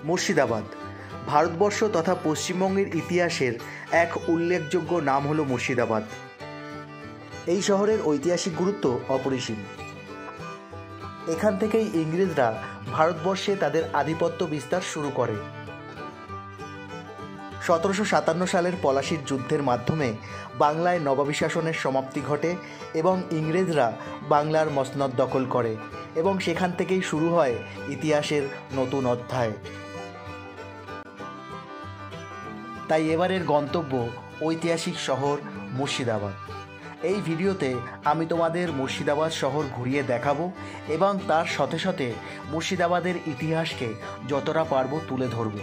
মুর্শিদাবাদ ভারতবর্ষ তথা পশ্চিমবঙ্গের ইতিহাসের এক উল্লেখযোগ্য নাম হলো মুর্শিদাবাদ। এই শহরের ঐতিহাসিক গুরুত্ব অপরিসীম। এখান থেকেই ইংরেজরা ভারতবর্ষে তাদের আধিপত্য বিস্তার শুরু করে। 1757 সালের পলাশীর যুদ্ধের মাধ্যমে বাংলায় নবাবী শাসনের সমাপ্তি ঘটে এবং ইংরেজরা বাংলার মসনদ দখল করে এবং সেখান থেকেই শুরু হয় ইতিহাসের নতুন অধ্যায়। তাই এবারের গন্তব্য ঐতিহাসিক শহর মুর্শিদাবাদ। এই ভিডিওতে আমি তোমাদের মুর্শিদাবাদ শহর ঘুরিয়ে দেখাবো এবং তার সাথে সাথে মুর্শিদাবাদের ইতিহাসকে যতটা পারবো তুলে ধরবো।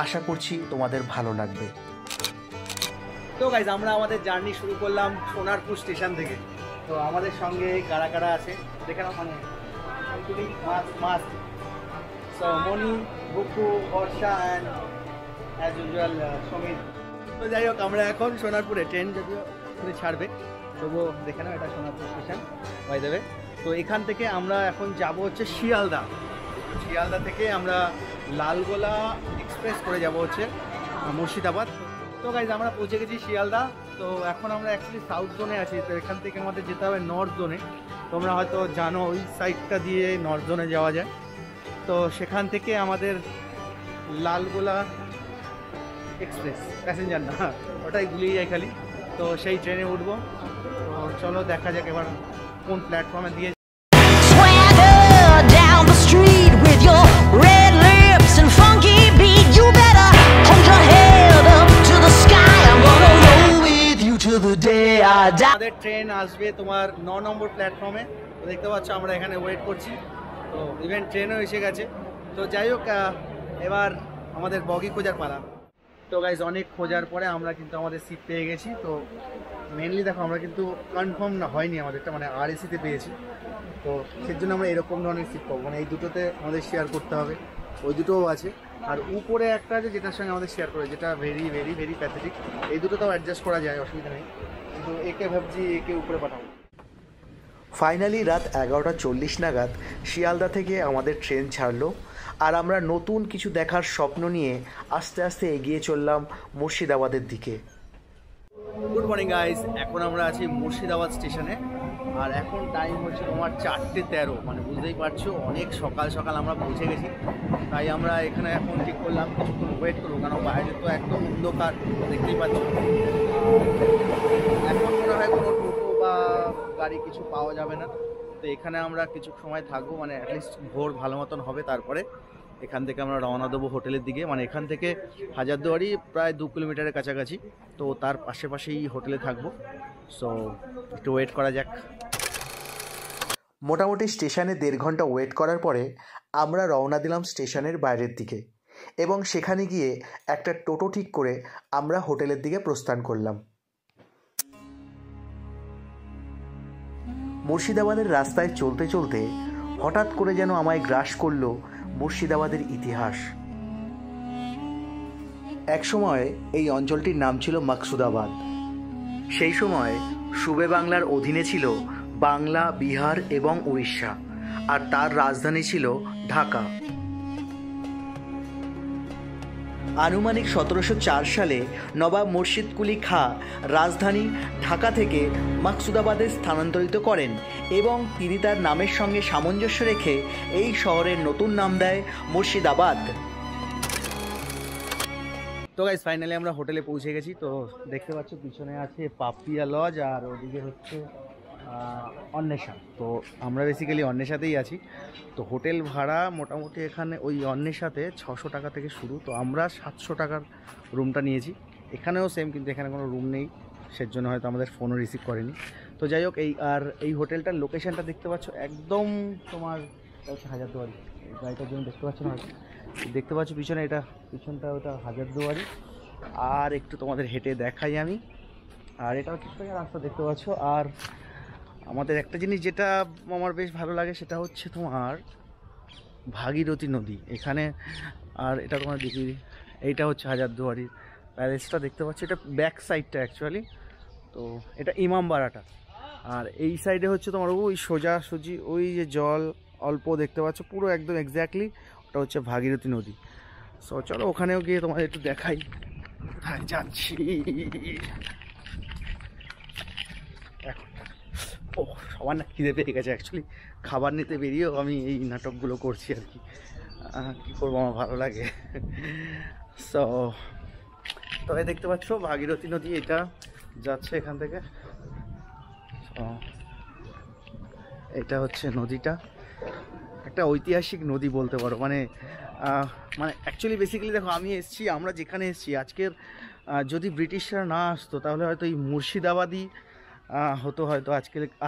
আশা করছি তোমাদের ভালো লাগবে। তো গাইজ, আমরা আমাদের জার্নি শুরু করলাম সোনারপুর স্টেশন থেকে। তো আমাদের সঙ্গে কারা কারা আছে দেখে নাও, মানে মাস্ট সো Moni, Buku, Barsha and as usual Samir. তো যাই হোক, আমরা এখন সোনারপুরে, ট্রেন যদিও ছাড়বে তবুও দেখে নাও এটা Sonarpur station by the way. তো এখান থেকে আমরা এখন যাব হচ্ছে শিয়ালদা। শিয়ালদা থেকে আমরা লালগোলা এক্সপ্রেস করে যাব হচ্ছে মুর্শিদাবাদ। তো গাইজ, আমরা পৌঁছে গেছি শিয়ালদা। তো এখন আমরা অ্যাকচুয়ালি সাউথ জোনে আছি, তো এখান থেকে আমাদের যেতে হবে নর্থ জোনে। তোমরা হয়তো জানো ওই সাইডটা দিয়ে নর্থ জোনে যাওয়া যায়। তো সেখান থেকে আমাদের লালগোলা এক্সপ্রেস, প্যাসেঞ্জার না, ওটাই গুলিয়ে যায় খালি। তো সেই ট্রেনে উঠবো। তো চলো দেখা যাক এবার কোন প্ল্যাটফর্মে দিয়ে। আমাদের ট্রেন আসবে তোমার 9 নম্বর প্ল্যাটফর্মে। তো দেখতে পাচ্ছ আমরা এখানে ওয়েট করছি। তো ইভেন ট্রেনও এসে গেছে। তো যাই হোক, এবার আমাদের বগি খোঁজার পালা। তো গাইজ, অনেক খোঁজার পরে আমরা কিন্তু আমাদের সিট পেয়ে গেছি। তো মেনলি দেখো, আমরা কিন্তু কনফার্ম না হয়নি আমাদেরটা, মানে RAC-তে পেয়েছি। তো সেই জন্য আমরা এরকম ধরনের সিট পাবো, মানে এই দুটোতে আমাদের শেয়ার করতে হবে। ওই দুটোও আছে, আর উপরে একটা আছে যেটার সঙ্গে আমাদের শেয়ার করে, যেটা ভেরি ভেরি ভেরি প্যাথেটিক। এই দুটোতেও অ্যাডজাস্ট করা যায়, অসুবিধা নেই, কিন্তু একে ভাবছি একে উপরে পাঠাবো। ফাইনালি রাত 11:40 নাগাদ শিয়ালদা থেকে আমাদের ট্রেন ছাড়লো, আর আমরা নতুন কিছু দেখার স্বপ্ন নিয়ে আস্তে আস্তে এগিয়ে চললাম মুর্শিদাবাদের দিকে। গুড মর্নিং গাইজ, এখন আমরা আছি মুর্শিদাবাদ স্টেশনে। আর এখন টাইম হচ্ছে তোমার 4:13, মানে বুঝতেই পারছো অনেক সকাল সকাল আমরা পৌঁছে গেছি। তাই আমরা এখানে এখন ঠিক করলাম কিছুক্ষণ ওয়েট করবো, কারণ বাইরে তো একদম অন্ধকার, দেখতেই পাচ্ছ। এখন মনে হয় কোনো টোটো বা গাড়ি কিছু পাওয়া যাবে না। তো এখানে আমরা কিছু সময় থাকবো, মানে অ্যাটলিস্ট ভোর ভালো মতন হবে। তারপরে এখান থেকে আমরা রওনা দেবো হোটেলের দিকে। মানে এখান থেকে হাজারদুয়ারি প্রায় 2 কিলোমিটারের কাছাকাছি। তো তার পাশেই হোটেলে থাকবো। সো একটু ওয়েট করা যাক। মোটামুটি স্টেশনে 1.5 ঘন্টা ওয়েট করার পরে আমরা রওনা দিলাম স্টেশনের বাইরের দিকে এবং সেখানে গিয়ে একটা টোটো ঠিক করে আমরা হোটেলের দিকে প্রস্থান করলাম। মুর্শিদাবাদের রাস্তায় চলতে চলতে হঠাৎ করে যেন আমায় গ্রাস করলো মুর্শিদাবাদের ইতিহাস। একসময় এই অঞ্চলটির নাম ছিল মাকসুদাবাদ। সেই সময় সুবে বাংলার অধীনে ছিল বাংলা, বিহার এবং উড়িষ্যা, আর তার রাজধানী ছিল ঢাকা। আনুমানিক 1704 সালে নবাব মুর্শিদ কুলি খাঁ রাজধানী ঢাকা থেকে মাকসুদাবাদে স্থানান্তরিত করেন এবং তিনি তার নামের সঙ্গে সামঞ্জস্য রেখে এই শহরের নতুন নাম দেয় মুর্শিদাবাদ। তো গাইজ, ফাইনালি আমরা হোটেলে পৌঁছে গেছি। তো দেখতে পাচ্ছ পিছনে আছে পাপিয়া লজ, আর ওদিকে হচ্ছে অন্বেষা। তো আমরা বেসিক্যালি অন্বেষাতেই আছি। তো হোটেল ভাড়া মোটামুটি এখানে ওই অন্বেষাতে 600 টাকা থেকে শুরু। তো আমরা 700 টাকার রুমটা নিয়েছি। এখানেও সেম, কিন্তু এখানে কোনো রুম নেই, সেজন্য হয়তো আমাদের ফোনও রিসিভ করেনি। তো যাই হোক, এই হোটেলটার লোকেশানটা দেখতে পাচ্ছ একদম তোমার হাজারদুয়ারি। এই গাড়িটার জন্য দেখতে পাচ্ছ না, দেখতে পাচ্ছ পিছনে, এটা পিছনটা ওটা হাজারদুয়ারি। আর একটু তোমাদের হেঁটে দেখাই আমি। আর এটা হচ্ছে রাস্তা দেখতে পাচ্ছ। আর আমাদের একটা জিনিস যেটা আমার বেশ ভালো লাগে সেটা হচ্ছে তোমার ভাগীরথী নদী এখানে। আর এটা তোমার দেখি, এইটা হচ্ছে হাজারদুয়ারির প্যালেসটা দেখতে পাচ্ছি, এটা ব্যাক সাইডটা অ্যাকচুয়ালি। তো এটা ইমামবাড়াটা। আর এই সাইডে হচ্ছে তোমার ওই সোজাসুজি ওই যে জল অল্প দেখতে পাচ্ছ, পুরো একদম এক্স্যাক্টলি ওটা হচ্ছে ভাগীরথী নদী। সো চলো ওখানেও গিয়ে তোমাদের একটু দেখাই কোথায় যাচ্ছি। ও সবার না খিদে পেয়ে গেছে, অ্যাকচুয়ালি খাবার নিতে বেরিয়েও আমি এই নাটকগুলো করছি আর কি। কী করবো, আমার ভালো লাগে। সো তবে দেখতে পাচ্ছ ভাগীরথী নদী এটা যাচ্ছে এখান থেকে। এটা হচ্ছে নদীটা, একটা ঐতিহাসিক নদী বলতে পারো। মানে অ্যাকচুয়ালি বেসিক্যালি দেখো, আমরা যেখানে এসেছি আজকের, যদি ব্রিটিশরা না আসতো তাহলে হয়তো এই মুর্শিদাবাদই হতো হয়তো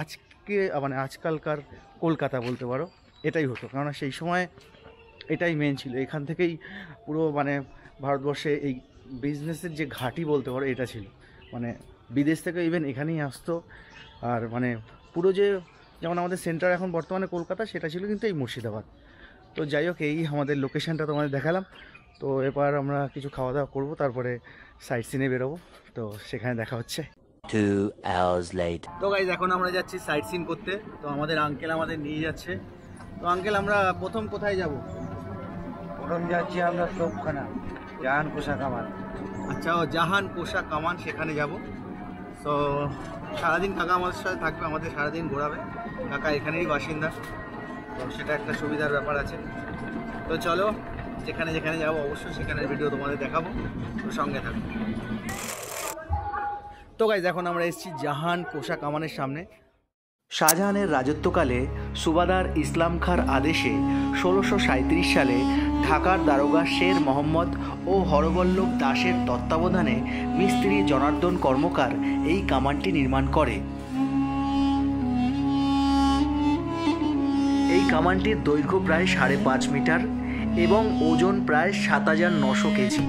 আজকে মানে আজকালকার কলকাতা বলতে পারো, এটাই হতো। কেননা সেই সময় এটাই মেন ছিল, এখান থেকেই পুরো মানে ভারতবর্ষে এই বিজনেসের যে ঘাঁটি বলতে পারো এটা ছিল। মানে বিদেশ থেকে ইভেন এখানেই আসতো। আর মানে পুরো যেমন আমাদের সেন্টার এখন বর্তমানে কলকাতা, সেটা ছিল কিন্তু এই মুর্শিদাবাদ। তো যাই হোক, এই আমাদের লোকেশানটা তোমাদের দেখালাম। তো এবার আমরা কিছু খাওয়া দাওয়া করবো, তারপরে সাইট সিনে বেরোবো। তো সেখানে দেখা হচ্ছে 2 hours later। তো গাইজ এখন আমরা যাচ্ছি সাইট সিন করতে। তো আমাদের আঙ্কেল আমাদের নিয়ে যাচ্ছে। তো আঙ্কেল আমরা প্রথম কোথায় যাব? প্রথম যাচ্ছি আমরা সবখানা জাহান কোষা কামান। আচ্ছা, ও জাহান কোষা কামান, সেখানে যাব। তো সারাদিন কাকা আমাদের সাথে থাকবে, আমাদের সারাদিন ঘোরাবে। কাকা এখানেরই বাসিন্দা, তো সেটা একটা সুবিধার ব্যাপার আছে। তো চলো, যেখানে যেখানে যাবো অবশ্যই সেখানের ভিডিও তোমাদের দেখাবো, তো সঙ্গে থাকবো। তো গাইজ এখন আমরা এসেছি জাহান কোষা কামানের সামনে। শাহজাহানের রাজত্বকালে সুবাদার ইসলাম খাঁর আদেশে 1637 সালে ঢাকার দারোগা শের মোহাম্মদ ও হরবল্লভ দাসের তত্ত্বাবধানে মিস্ত্রি জনার্দন কর্মকার এই কামানটি নির্মাণ করে। এই কামানটির দৈর্ঘ্য প্রায় 5.5 মিটার এবং ওজন প্রায় 7,900 কেজি।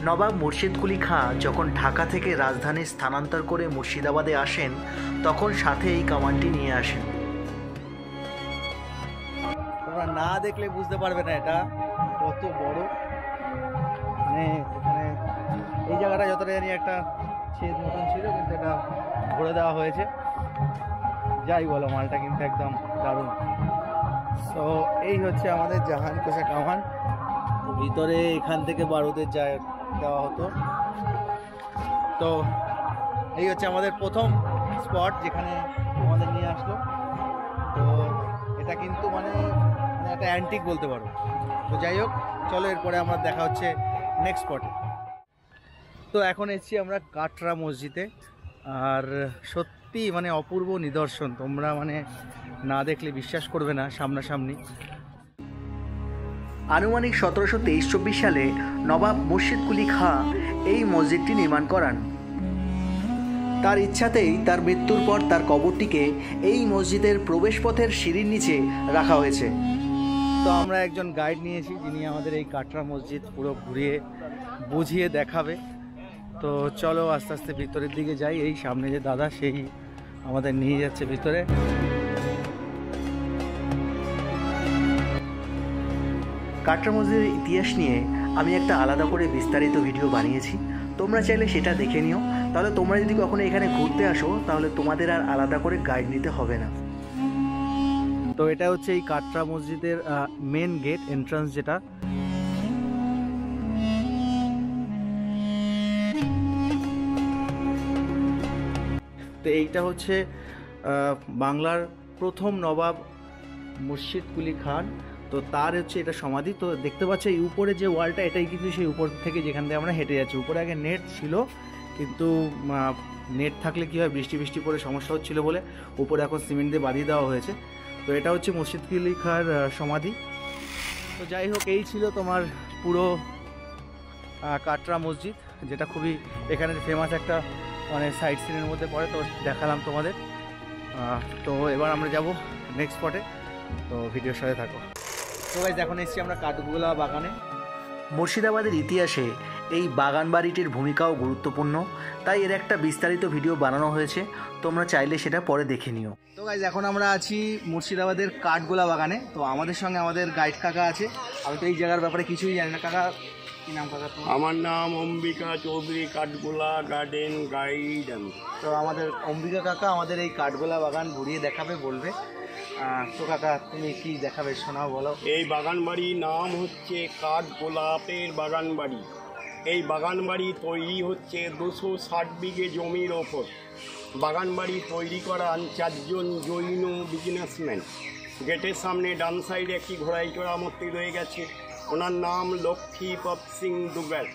নবাব মুর্শিদ কুলি খাঁ যখন ঢাকা থেকে রাজধানী স্থানান্তর করে মুর্শিদাবাদে আসেন, তখন সাথে এই কামানটি নিয়ে আসেন। তোমরা না দেখলে বুঝতে পারবে না এটা কত বড়। মানে এখানে এই জায়গাটা যতটা জানি একটা ছেদ মতন ছিল, কিন্তু এটা ভরে দেওয়া হয়েছে। যাই বলো, মালটা কিন্তু একদম দারুণ। তো এই হচ্ছে আমাদের জাহান কোষা কামান। ভিতরে এখান থেকে বারুদের দেওয়া হতো। তো এই হচ্ছে আমাদের প্রথম স্পট যেখানে আমাদের নিয়ে আসলো। তো এটা কিন্তু মানে একটা অ্যান্টিক বলতে পারো। তো যাই হোক, চলো এরপরে আমরা দেখা হচ্ছে নেক্সট স্পটে। তো এখন এসেছি আমরা কাটরা মসজিদে। আর সত্যি মানে অপূর্ব নিদর্শন, তোমরা মানে না দেখলে বিশ্বাস করবে না সামনাসামনি। আনুমানিক 1723-24 সালে নবাব মুর্শিদ কুলি খাঁ এই মসজিদটি নির্মাণ করান। তার ইচ্ছাতেই তার মৃত্যুর পর তার কবরটিকে এই মসজিদের প্রবেশপথের সিঁড়ির নিচে রাখা হয়েছে। তো আমরা একজন গাইড নিয়েছি, যিনি আমাদের এই কাটরা মসজিদ পুরো ঘুরিয়ে বুঝিয়ে দেখাবে। তো চলো আস্তে আস্তে ভিতরের দিকে যাই। এই সামনে যে দাদা, সেই আমাদের নিয়ে যাচ্ছে ভিতরে। কাটরা মসজিদের ইতিহাস নিয়ে আমি একটা আলাদা করে বিস্তারিত ভিডিও বানিয়েছি, তোমরা চাইলে সেটা দেখে নিও। তাহলে তোমরা যদি কখনো এখানে ঘুরতে আসো, তাহলে তোমাদের আর আলাদা করে গাইড নিতে হবে না। তো এটা হচ্ছে এই কাটরা মসজিদের মেন গেট, এন্ট্রান্স যেটা। তো এইটা হচ্ছে বাংলার প্রথম নবাব মুর্শিদ কুলি খান। তো তার হচ্ছে এটা সমাধি। তো দেখতে পাচ্ছ এই উপরে যে ওয়ালটা, এটাই কিন্তু সেই উপর থেকে যেখান থেকে আমরা হেঁটে যাচ্ছি। উপরে আগে নেট ছিল, কিন্তু নেট থাকলে কী হয়, বৃষ্টি পড়ে সমস্যা হচ্ছিলো বলে উপরে এখন সিমেন্ট দিয়ে বাঁধিয়ে দেওয়া হয়েছে। তো এটা হচ্ছে মুর্শিদ কুলি খাঁর সমাধি। তো যাই হোক, এই ছিল তোমার পুরো কাটরা মসজিদ, যেটা খুবই এখানে ফেমাস একটা মানে সাইট সিনের মধ্যে পড়ে। তো দেখালাম তোমাদের। তো এবার আমরা যাব নেক্সট স্পটে, তো ভিডিওর সাথে থাকো। তো গাইস এখন এসেছি আমরা কাঠগোলা বাগানে। মুর্শিদাবাদের ইতিহাসে এই বাগান বাড়িটির ভূমিকাও গুরুত্বপূর্ণ, তাই এর একটা বিস্তারিত ভিডিও বানানো হয়েছে, তোমরা চাইলে সেটা পরে দেখে নিও। তো গাইস এখন আমরা আছি মুর্শিদাবাদের কাঠগোলা বাগানে। তো আমাদের সঙ্গে আমাদের গাইড কাকা আছে। আমি তো এই জায়গার ব্যাপারে কিছুই জানি না। কাকা কি নাম কাকা? আমার নাম অম্বিকা চৌধুরী, কাঠগোলা গার্ডেন গাইড আমি। তো আমাদের অম্বিকা কাকা আমাদের এই কাঠগোলা বাগান ঘুরিয়ে দেখাবে, বলবে। তো কাকা তুমি কি দেখাবে শোনাও, বলো। এই বাগান বাড়ির নাম হচ্ছে কাঠ গোলাপের বাগান বাড়ি। এই বাগান বাড়ি তৈরি হচ্ছে 260 বিঘে জমির ওপর। বাগান বাড়ি তৈরি করান 4 জন জৈন বিজনেসম্যান। গেটের সামনে ডান সাইডে একটি ঘোড়াই চড়া মূর্তি রয়ে গেছে, ওনার নাম লক্ষ্মীপদ সিং দুগাল।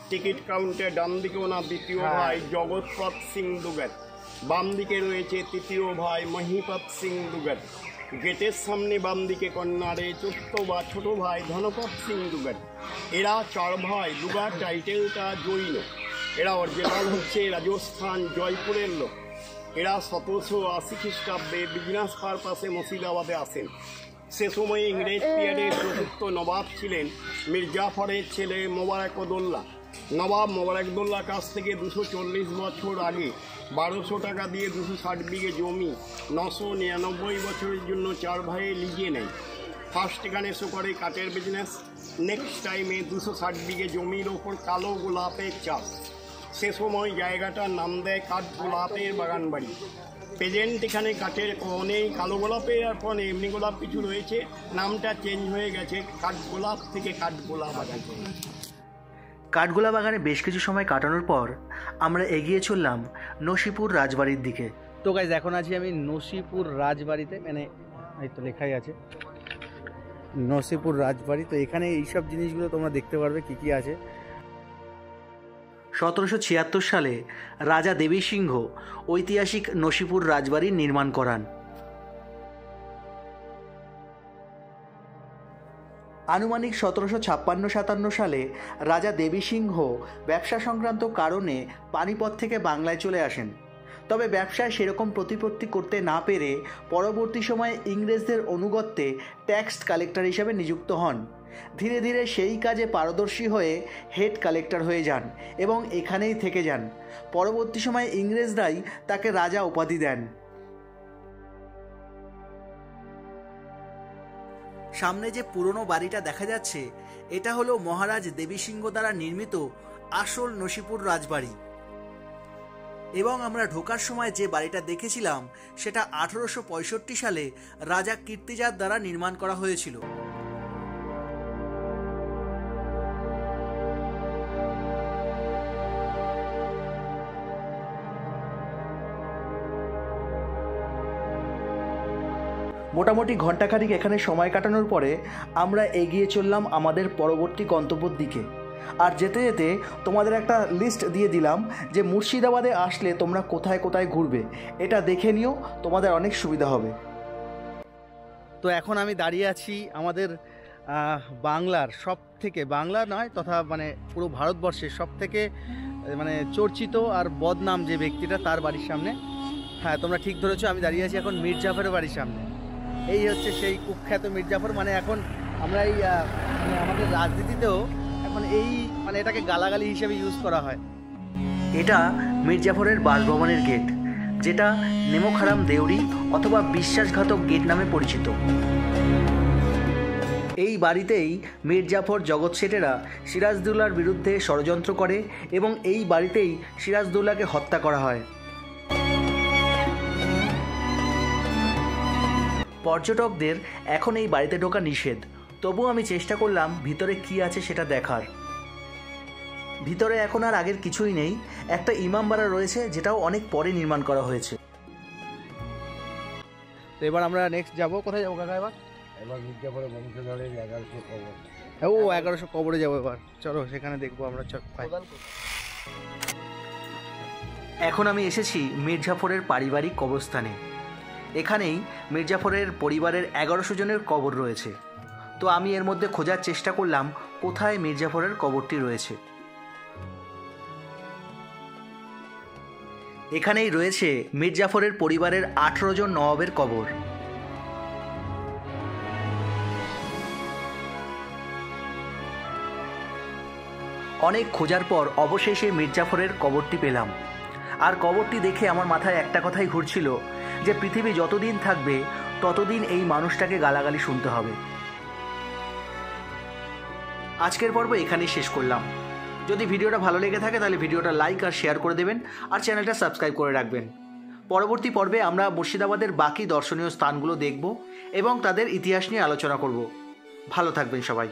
টিকিট কাউন্টার ডান দিকে ওনার দ্বিতীয় ভাই জগৎপদ সিং দুগাল, বাম দিকে রয়েছে তৃতীয় ভাই মহিপদ সিং দুগাল। গেটের সামনে বাম দিকে কর্নারে চতুর্থ বা ছোট ভাই ধনপদ সিং দুগাল। এরা 4 ভাই। দুগার টাইটেলটা জৈন। এরা অরিজিনাল হচ্ছে রাজস্থান জয়পুরের লোক। এরা 1780 খ্রিস্টাব্দে বিজনেস পারপাসে মুর্শিদাবাদে আসেন। সে সময়ে ইংরেজ পিরিয়ডের চতুর্থ নবাব ছিলেন মির্জাফরের ছেলে মোবারকউদ্দৌলা। নবাব মোবারকউদ্দৌলার কাছ থেকে 240 বছর আগে 1200 টাকা দিয়ে 260 বিঘে জমি 999 বছরের জন্য 4 ভাইয়ে লিজে নেয়। ফার্স্ট এখানে এসে করে কাঠের বিজনেস। নেক্সট টাইমে 260 বিঘে জমির ওপর কালো গোলাপের চাষ। সে সময় জায়গাটার নাম দেয় কাঠ গোলাপের বাগান বাড়ি। প্রেজেন্ট এখানে কাঠের নেই, কালো গোলাপের আর পরে এমনি গোলাপ কিছু রয়েছে, নামটা চেঞ্জ হয়ে গেছে কাঠ গোলাপ থেকে কাঠগোলা বাগান। কাঠগোলা বাগানে বেশ কিছু সময় কাটানোর পর আমরা এগিয়ে চললাম নসিপুর রাজবাড়ির দিকে। তো গাইজ এখন আছি আমি নসিপুর রাজবাড়িতে, মানে এই তো লেখাই আছে নসিপুর রাজবাড়ি। তো এখানে এইসব জিনিসগুলো তোমরা দেখতে পারবে কি কি আছে। 1776 সালে রাজা দেবী সিংহ ঐতিহাসিক নসিপুর রাজবাড়ি নির্মাণ করান। আনুমানিক 1756-57 সালে রাজা দেবী সিংহ ব্যবসা সংক্রান্ত কারণে পানিপথ থেকে বাংলায় চলে আসেন। তবে ব্যবসায় সেরকম প্রতিপত্তি করতে না পেরে পরবর্তী সময়ে ইংরেজদের অনুগত্যে ট্যাক্স কালেক্টর হিসেবে নিযুক্ত হন। ধীরে ধীরে সেই কাজে পারদর্শী হয়ে হেড কালেক্টর হয়ে যান এবং এখানেই থেকে যান। পরবর্তী সময়ে ইংরেজরাই তাকে রাজা উপাধি দেন। সামনে যে পুরনো বাড়িটা দেখা যাচ্ছে এটা হলো মহারাজ দেবী সিংহ দ্বারা নির্মিত আসল নসিপুর রাজবাড়ি। এবং আমরা ঢোকার সময় যে বাড়িটা দেখেছিলাম সেটা 1865 সালে রাজা কীর্তিজাত দ্বারা নির্মাণ করা হয়েছিল। মোটামুটি ঘণ্টাখানিক এখানে সময় কাটানোর পরে আমরা এগিয়ে চললাম আমাদের পরবর্তী গন্তব্যের দিকে। আর যেতে যেতে তোমাদের একটা লিস্ট দিয়ে দিলাম যে মুর্শিদাবাদে আসলে তোমরা কোথায় কোথায় ঘুরবে, এটা দেখে নিও, তোমাদের অনেক সুবিধা হবে। তো এখন আমি দাঁড়িয়ে আছি আমাদের বাংলার সব থেকে, বাংলা নয় তথা মানে পুরো ভারতবর্ষের সব থেকে মানে চর্চিত আর বদনাম যে ব্যক্তিটা তার বাড়ির সামনে। হ্যাঁ, তোমরা ঠিক ধরেছো, আমি দাঁড়িয়ে আছি এখন মির্জাফরের বাড়ির সামনে। এই হচ্ছে সেই কুখ্যাত মির্জাফর। মানে এখন আমরা এই মানে আমাদের রাজনীতিতেও এখন এই মানে এটাকে গালাগালি হিসেবে ইউজ করা হয়। এটা মির্জাফরের বাসভবনের গেট, যেটা নেমোখারাম দেউরি অথবা বিশ্বাসঘাতক গেট নামে পরিচিত। এই বাড়িতেই মির্জাফর জগৎ শেঠেরা সিরাজদৌল্লার বিরুদ্ধে ষড়যন্ত্র করে এবং এই বাড়িতেই সিরাজদৌল্লাকে হত্যা করা হয়। পর্যটকদের এখন এই বাড়িতে ঢোকা নিষেধ, তবুও আমি চেষ্টা করলাম ভিতরে কি আছে সেটা দেখার। ভিতরে এখন আর আগের কিছুই নেই, একটা ইমামবাড়া রয়েছে যেটাও অনেক পরে নির্মাণ করা হয়েছে। তো এবার আমরা নেক্সট যাবো, কোথায় যাবো কাকা? এবার মির্জাফরের বংশধরের 1100 কবর। ও 1100 কবরে যাবো এবার, চলো সেখানে দেখবো আমরা। এখন আমি এসেছি মির্জাফরের পারিবারিক কবরস্থানে। এখানেই মির্জাফরের পরিবারের 1100 জনের কবর রয়েছে। তো আমি এর মধ্যে খোঁজার চেষ্টা করলাম কোথায় মির্জাফরের কবরটি রয়েছে। এখানেই রয়েছে মির্জাফরের পরিবারের 18 জন নবাবের কবর। অনেক খোঁজার পর অবশেষে মির্জাফরের কবরটি পেলাম। আর কবরটি দেখে আমার মাথায় একটা কথাই ঘুরছিল যে পৃথিবী যতদিন থাকবে ততদিন এই মানুষটাকে গালাগালি শুনতে হবে। আজকের পর্ব এখানেই শেষ করলাম। যদি ভিডিওটা ভালো লেগে থাকে তাহলে ভিডিওটা লাইক আর শেয়ার করে দেবেন আর চ্যানেলটা সাবস্ক্রাইব করে রাখবেন। পরবর্তী পর্বে আমরা মুর্শিদাবাদের বাকি দর্শনীয় স্থানগুলো দেখব এবং তাদের ইতিহাস নিয়ে আলোচনা করব। ভালো থাকবেন সবাই।